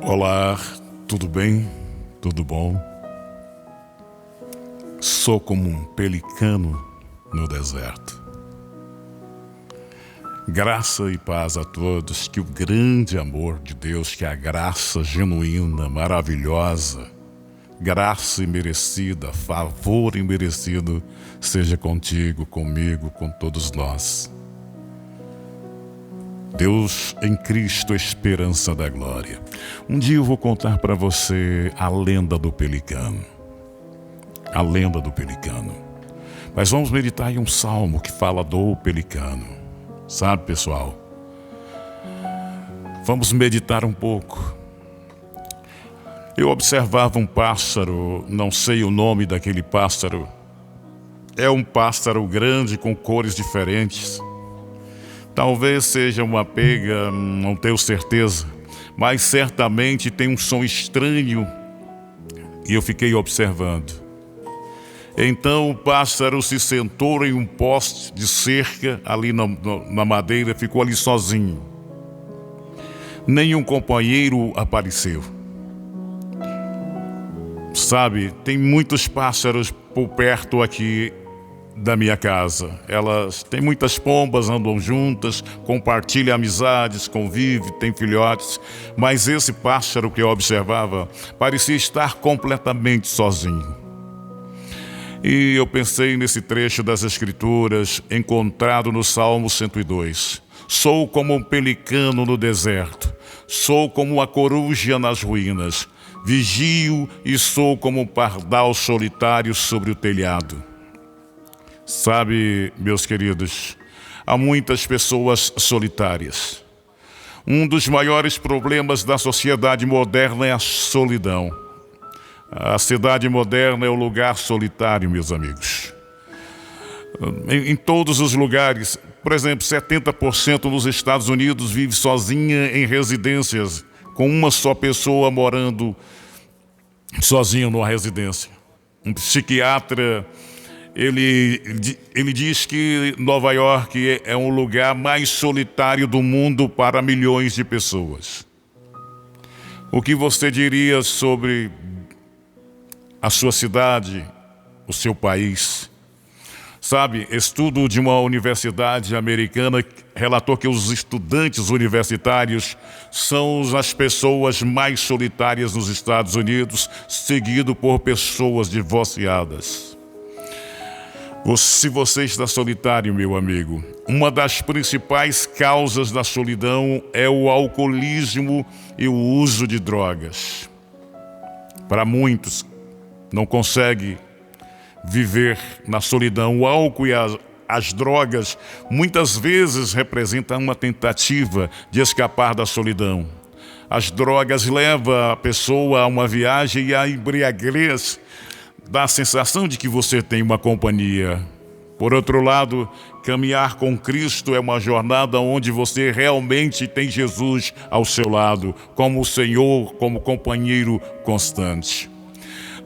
Olá, tudo bem? Tudo bom? Sou como um pelicano no deserto. Graça e paz a todos, que o grande amor de Deus, que a graça genuína, maravilhosa, graça imerecida, favor imerecido, seja contigo, comigo, com todos nós. Deus em Cristo, esperança da glória. Um dia eu vou contar para você a lenda do pelicano. A lenda do pelicano. Mas vamos meditar em um salmo que fala do pelicano. Sabe, pessoal? Vamos meditar um pouco. Eu observava um pássaro, não sei o nome daquele pássaro. É um pássaro grande com cores diferentes. Talvez seja uma pega, não tenho certeza, mas certamente tem um som estranho e eu fiquei observando. Então o pássaro se sentou em um poste de cerca ali na madeira, ficou ali sozinho. Nenhum companheiro apareceu. Sabe, tem muitos pássaros por perto aqui da minha casa. Elas têm muitas pombas, andam juntas, compartilham amizades, convivem, têm filhotes, mas esse pássaro que eu observava parecia estar completamente sozinho. E eu pensei nesse trecho das Escrituras encontrado no Salmo 102. Sou como um pelicano no deserto, sou como uma coruja nas ruínas, vigio e sou como um pardal solitário sobre o telhado. Sabe, meus queridos, há muitas pessoas solitárias. Um dos maiores problemas da sociedade moderna é a solidão. A cidade moderna é o lugar solitário, meus amigos. Em todos os lugares, por exemplo, 70% nos Estados Unidos vive sozinha em residências, com uma só pessoa morando sozinho numa residência. Um psiquiatra Ele diz que Nova York é um lugar mais solitário do mundo para milhões de pessoas. O que você diria sobre a sua cidade, o seu país? Sabe, estudo de uma universidade americana relatou que os estudantes universitários são as pessoas mais solitárias nos Estados Unidos, seguido por pessoas divorciadas. Se você está solitário, meu amigo, uma das principais causas da solidão é o alcoolismo e o uso de drogas. Para muitos, não conseguem viver na solidão. O álcool e as drogas muitas vezes representam uma tentativa de escapar da solidão. As drogas levam a pessoa a uma viagem e a embriaguez dá a sensação de que você tem uma companhia. Por outro lado, caminhar com Cristo é uma jornada onde você realmente tem Jesus ao seu lado, como o Senhor, como companheiro constante.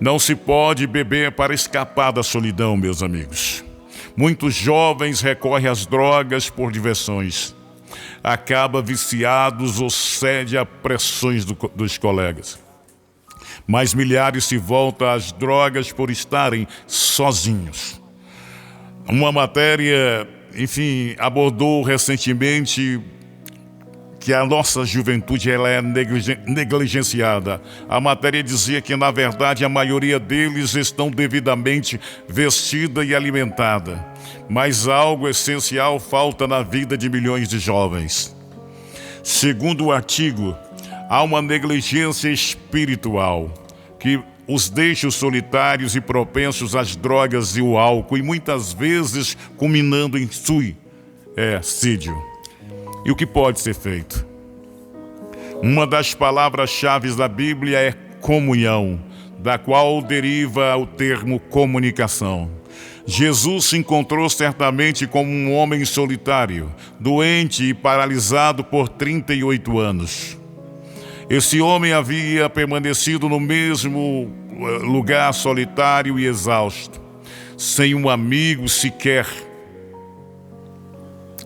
Não se pode beber para escapar da solidão, meus amigos. Muitos jovens recorrem às drogas por diversões. Acabam viciados ou cedem a pressões dos colegas. Mas milhares se voltam às drogas por estarem sozinhos. Uma matéria, abordou recentemente que a nossa juventude ela é negligenciada. A matéria dizia que, na verdade, a maioria deles estão devidamente vestida e alimentada. Mas algo essencial falta na vida de milhões de jovens. Segundo o artigo, há uma negligência espiritual que os deixa solitários e propensos às drogas e o álcool, e muitas vezes culminando em suicídio. E o que pode ser feito? Uma das palavras-chave da Bíblia é comunhão, da qual deriva o termo comunicação. Jesus se encontrou certamente como um homem solitário, doente e paralisado por 38 anos. Esse homem havia permanecido no mesmo lugar solitário e exausto, sem um amigo sequer.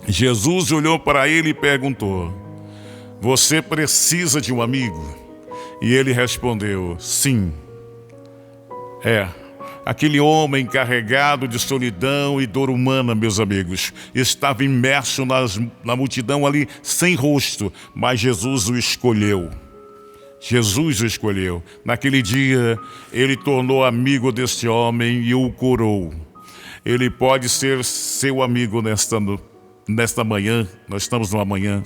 Jesus olhou para ele e perguntou: você precisa de um amigo? E ele respondeu: sim, é. Aquele homem carregado de solidão e dor humana, meus amigos, estava imerso na multidão ali, sem rosto, mas Jesus o escolheu. Jesus o escolheu. Naquele dia, ele tornou amigo deste homem e o curou. Ele pode ser seu amigo nesta manhã. Nós estamos numa manhã,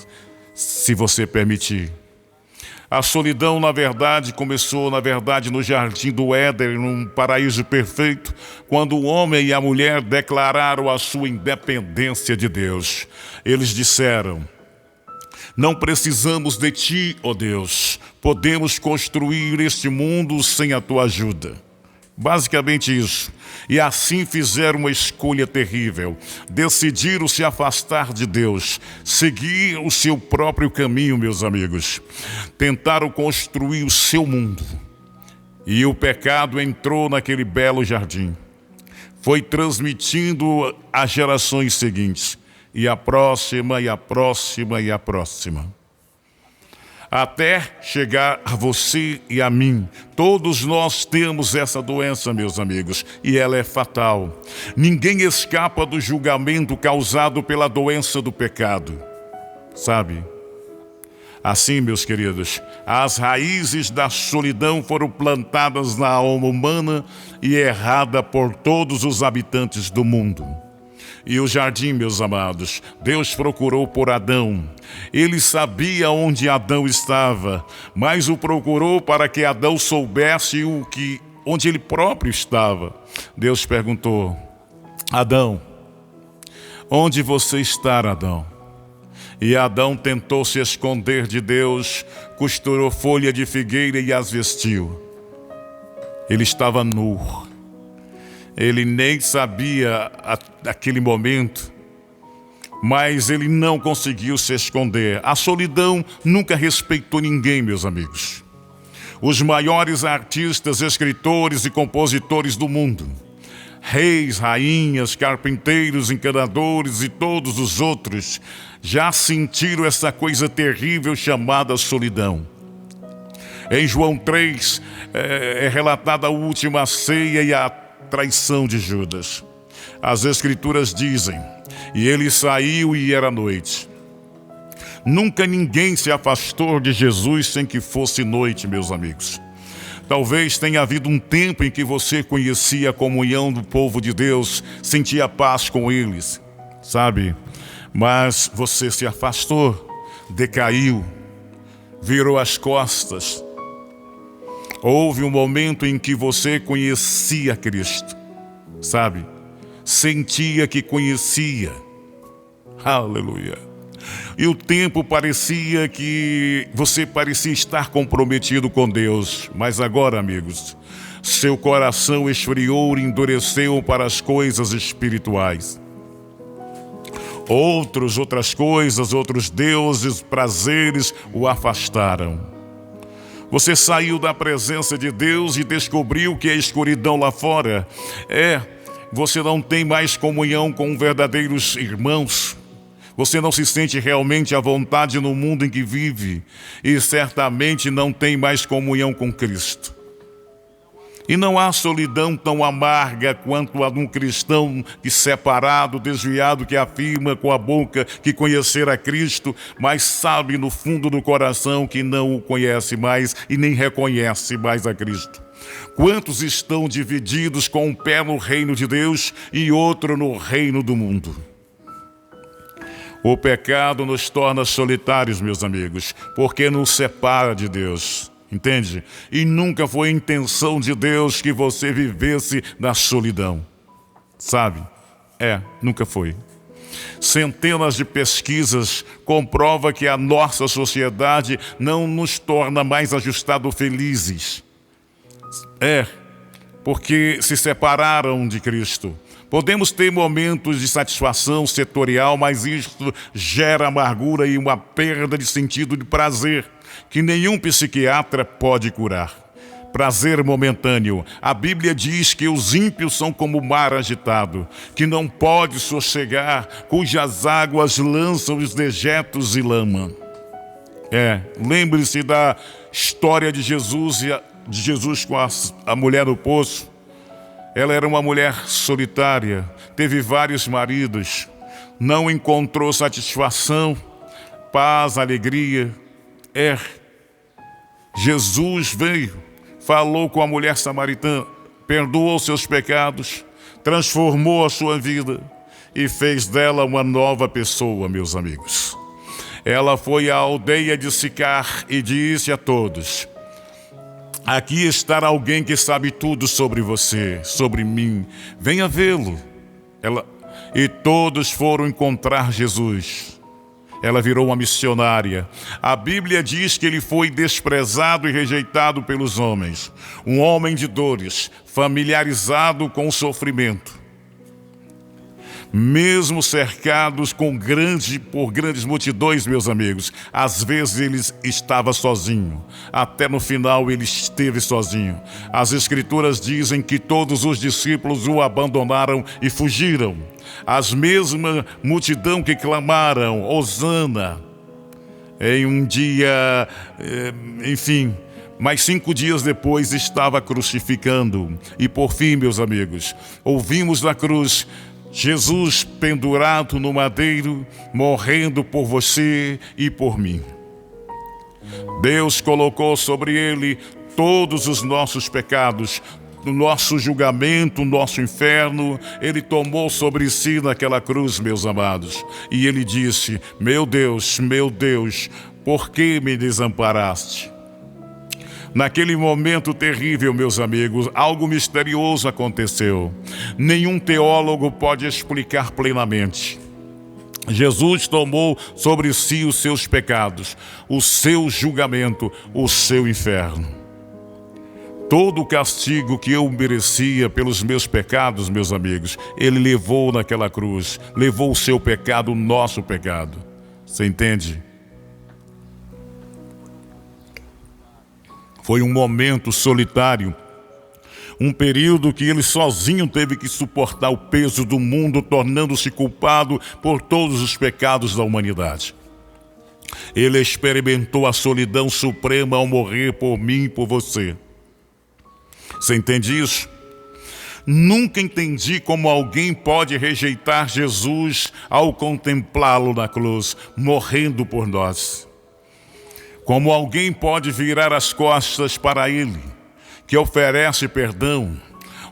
se você permitir. A solidão, na verdade, começou, no jardim do Éden, num paraíso perfeito, quando o homem e a mulher declararam a sua independência de Deus. Eles disseram: não precisamos de ti, ó Deus, podemos construir este mundo sem a tua ajuda. Basicamente isso. E assim fizeram uma escolha terrível. Decidiram se afastar de Deus, seguir o seu próprio caminho, meus amigos. Tentaram construir o seu mundo. E o pecado entrou naquele belo jardim. Foi transmitindo às gerações seguintes. E a próxima, e a próxima, e a próxima. Até chegar a você e a mim. Todos nós temos essa doença, meus amigos, e ela é fatal. Ninguém escapa do julgamento causado pela doença do pecado, sabe? Assim, meus queridos, as raízes da solidão foram plantadas na alma humana e errada por todos os habitantes do mundo. E o jardim, meus amados, Deus procurou por Adão. Ele sabia onde Adão estava, mas o procurou para que Adão soubesse onde ele próprio estava. Deus perguntou: Adão, onde você está, Adão? E Adão tentou se esconder de Deus, costurou folha de figueira e as vestiu. Ele estava nu. Ele nem sabia aquele momento, mas ele não conseguiu se esconder. A solidão nunca respeitou ninguém, meus amigos. Os maiores artistas, escritores e compositores do mundo, reis, rainhas, carpinteiros, encanadores e todos os outros, já sentiram essa coisa terrível chamada solidão. Em João 3 é relatada a última ceia e a traição de Judas. As escrituras dizem: e ele saiu e era noite. Nunca ninguém se afastou de Jesus sem que fosse noite, meus amigos. Talvez tenha havido um tempo em que você conhecia a comunhão do povo de Deus, sentia paz com eles, sabe? Mas você se afastou, decaiu, virou as costas. Houve um momento em que você conhecia Cristo, sabe? Sentia que conhecia. Aleluia. E o tempo parecia que você parecia estar comprometido com Deus. Mas agora, amigos, seu coração esfriou e endureceu para as coisas espirituais. Outras coisas, outros deuses, prazeres o afastaram. Você saiu da presença de Deus e descobriu que a escuridão lá fora você não tem mais comunhão com verdadeiros irmãos. Você não se sente realmente à vontade no mundo em que vive e certamente não tem mais comunhão com Cristo. E não há solidão tão amarga quanto a de um cristão separado, desviado, que afirma com a boca que conhecer a Cristo, mas sabe no fundo do coração que não o conhece mais e nem reconhece mais a Cristo. Quantos estão divididos com um pé no reino de Deus e outro no reino do mundo? O pecado nos torna solitários, meus amigos, porque nos separa de Deus. Entende? E nunca foi intenção de Deus que você vivesse na solidão. Sabe? Nunca foi. Centenas de pesquisas comprovam que a nossa sociedade não nos torna mais ajustados felizes. Porque se separaram de Cristo. Podemos ter momentos de satisfação setorial, mas isto gera amargura e uma perda de sentido de prazer que nenhum psiquiatra pode curar. Prazer momentâneo. A Bíblia diz que os ímpios são como o mar agitado, que não pode sossegar, cujas águas lançam os dejetos e lama. Lembre-se da história de Jesus com a mulher no poço. Ela era uma mulher solitária, teve vários maridos, não encontrou satisfação, paz, alegria. Jesus veio, falou com a mulher samaritana, perdoou seus pecados, transformou a sua vida e fez dela uma nova pessoa, meus amigos. Ela foi à aldeia de Sicar e disse a todos: aqui está alguém que sabe tudo sobre você, sobre mim. Venha vê-lo. E todos foram encontrar Jesus. Ela virou uma missionária. A Bíblia diz que ele foi desprezado e rejeitado pelos homens. Um homem de dores, familiarizado com o sofrimento. Mesmo cercados por grandes multidões, meus amigos, às vezes ele estava sozinho. Até no final ele esteve sozinho. As Escrituras dizem que todos os discípulos o abandonaram e fugiram. As mesmas multidão que clamaram Hosana em um dia, mas 5 dias depois estava crucificando. E por fim, meus amigos, ouvimos na cruz Jesus pendurado no madeiro, morrendo por você e por mim. Deus colocou sobre ele todos os nossos pecados, o nosso julgamento, o nosso inferno. Ele tomou sobre si naquela cruz, meus amados. E ele disse: meu Deus, por que me desamparaste? Naquele momento terrível, meus amigos, algo misterioso aconteceu. Nenhum teólogo pode explicar plenamente. Jesus tomou sobre si os seus pecados, o seu julgamento, o seu inferno. Todo o castigo que eu merecia pelos meus pecados, meus amigos, ele levou naquela cruz. Levou o seu pecado, o nosso pecado. Você entende? Foi um momento solitário, um período que ele sozinho teve que suportar o peso do mundo, tornando-se culpado por todos os pecados da humanidade. Ele experimentou a solidão suprema ao morrer por mim e por você. Você entende isso? Nunca entendi como alguém pode rejeitar Jesus ao contemplá-lo na cruz, morrendo por nós. Como alguém pode virar as costas para ele, que oferece perdão,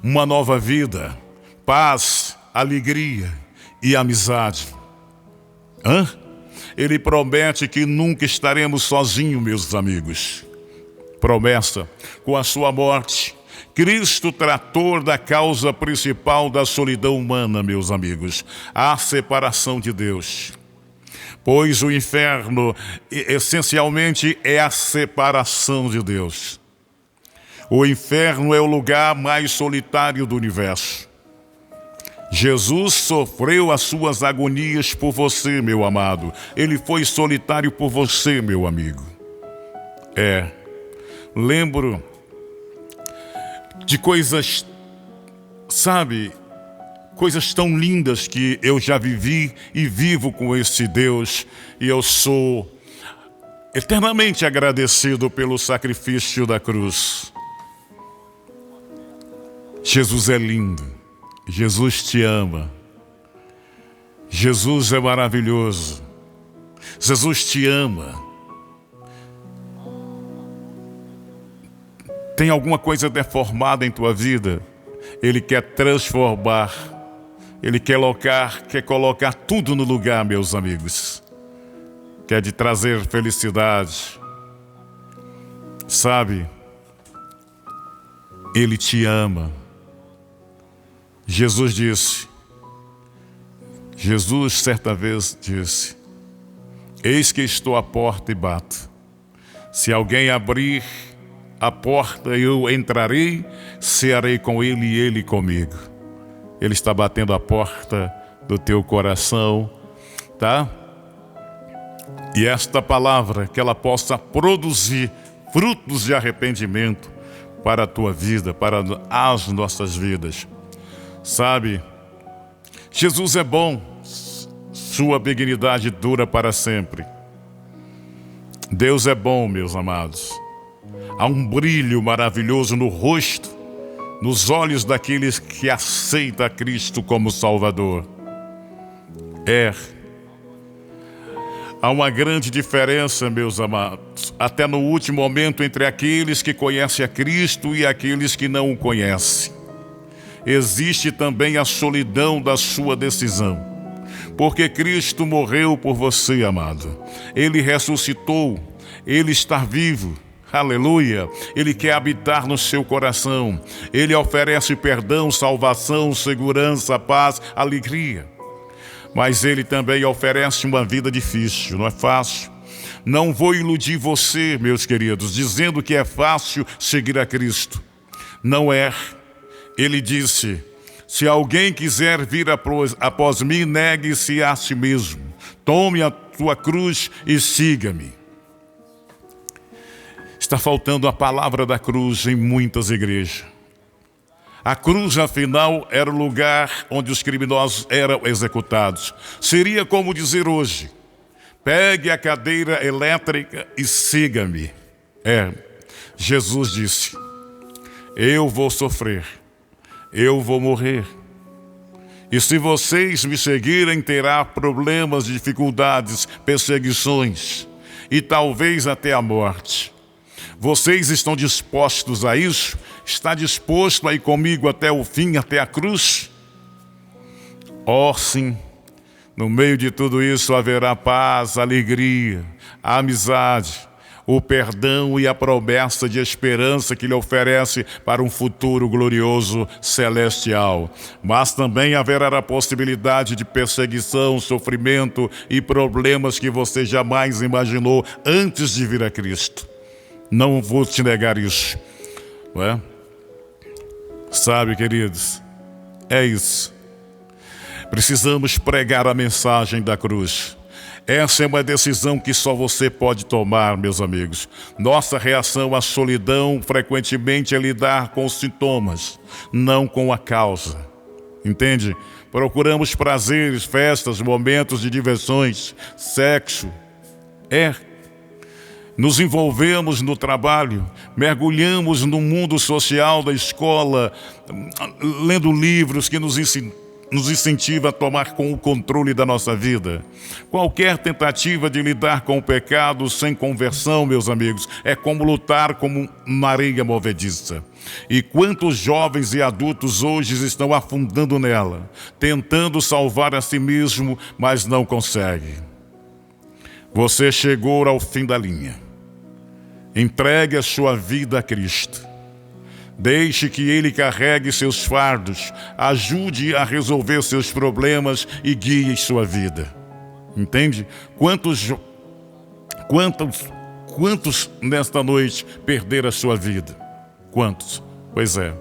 uma nova vida, paz, alegria e amizade. Ele promete que nunca estaremos sozinhos, meus amigos. Promessa: com a sua morte, Cristo tratou da causa principal da solidão humana, meus amigos, a separação de Deus. Pois o inferno, essencialmente, é a separação de Deus. O inferno é o lugar mais solitário do universo. Jesus sofreu as suas agonias por você, meu amado. Ele foi solitário por você, meu amigo. Lembro de coisas, coisas tão lindas que eu já vivi e vivo com esse Deus. E eu sou eternamente agradecido pelo sacrifício da cruz. Jesus é lindo. Jesus te ama. Jesus é maravilhoso. Jesus te ama. Tem alguma coisa deformada em tua vida? Ele quer transformar. Ele quer colocar tudo no lugar, meus amigos. Quer te trazer felicidade. Ele te ama. Jesus certa vez disse: eis que estou à porta e bato. Se alguém abrir a porta, eu entrarei, cearei com ele e ele comigo. Ele está batendo a porta do teu coração, tá? E esta palavra, que ela possa produzir frutos de arrependimento para a tua vida, para as nossas vidas. Jesus é bom, sua benignidade dura para sempre. Deus é bom, meus amados. Há um brilho maravilhoso no rosto, nos olhos daqueles que aceitam Cristo como Salvador. Há uma grande diferença, meus amados, até no último momento, entre aqueles que conhecem a Cristo e aqueles que não o conhecem. Existe também a solidão da sua decisão, porque Cristo morreu por você, amado. Ele ressuscitou, Ele está vivo. Aleluia! Ele quer habitar no seu coração. Ele oferece perdão, salvação, segurança, paz, alegria. Mas Ele também oferece uma vida difícil, não é fácil. Não vou iludir você, meus queridos, dizendo que é fácil seguir a Cristo. Não é. Ele disse: se alguém quiser vir após mim, negue-se a si mesmo. Tome a tua cruz e siga-me. Está faltando a palavra da cruz em muitas igrejas. A cruz, afinal, era o lugar onde os criminosos eram executados. Seria como dizer hoje: pegue a cadeira elétrica e siga-me. Jesus disse: eu vou sofrer, eu vou morrer. E se vocês me seguirem, terá problemas, dificuldades, perseguições e talvez até a morte. Vocês estão dispostos a isso? Está disposto a ir comigo até o fim, até a cruz? Sim. No meio de tudo isso haverá paz, alegria, amizade, o perdão e a promessa de esperança que lhe oferece para um futuro glorioso celestial. Mas também haverá a possibilidade de perseguição, sofrimento e problemas que você jamais imaginou antes de vir a Cristo. Não vou te negar isso, não é? Sabe, queridos, é isso. Precisamos pregar a mensagem da cruz. Essa é uma decisão que só você pode tomar, meus amigos. Nossa reação à solidão frequentemente é lidar com os sintomas, não com a causa. Entende? Procuramos prazeres, festas, momentos de diversões, sexo. Nos envolvemos no trabalho, mergulhamos no mundo social da escola, lendo livros que nos incentivam a tomar o controle da nossa vida. Qualquer tentativa de lidar com o pecado sem conversão, meus amigos, é como lutar como uma areia movediça. E quantos jovens e adultos hoje estão afundando nela, tentando salvar a si mesmo, mas não conseguem. Você chegou ao fim da linha. Entregue a sua vida a Cristo. Deixe que Ele carregue seus fardos, ajude a resolver seus problemas e guie sua vida. Entende? Quantos nesta noite perderam a sua vida? Quantos? Pois é.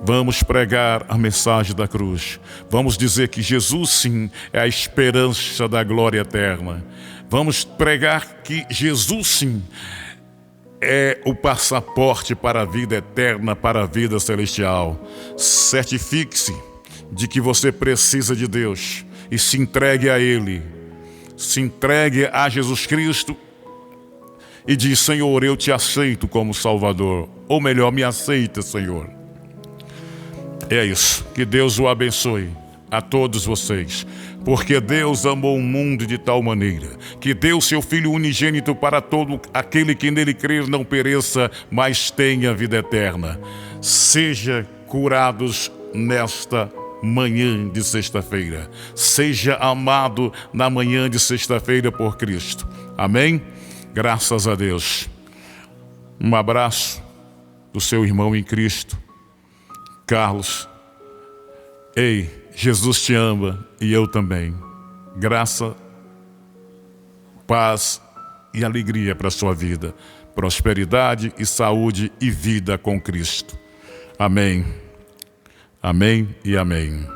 Vamos pregar a mensagem da cruz. Vamos dizer que Jesus, sim, é a esperança da glória eterna. Vamos pregar que Jesus, sim, é o passaporte para a vida eterna, para a vida celestial. Certifique-se de que você precisa de Deus e se entregue a Ele. Se entregue a Jesus Cristo e diz: Senhor, eu te aceito como Salvador. Ou melhor, me aceita, Senhor. É isso. Que Deus o abençoe a todos vocês. Porque Deus amou o mundo de tal maneira que deu seu Filho unigênito para todo aquele que nele crer não pereça, mas tenha vida eterna. Seja curados nesta manhã de sexta-feira. Seja amado na manhã de sexta-feira por Cristo. Amém? Graças a Deus. Um abraço do seu irmão em Cristo, Carlos. Ei, Jesus te ama e eu também. Graça, paz e alegria para a sua vida. Prosperidade e saúde e vida com Cristo. Amém. Amém e amém.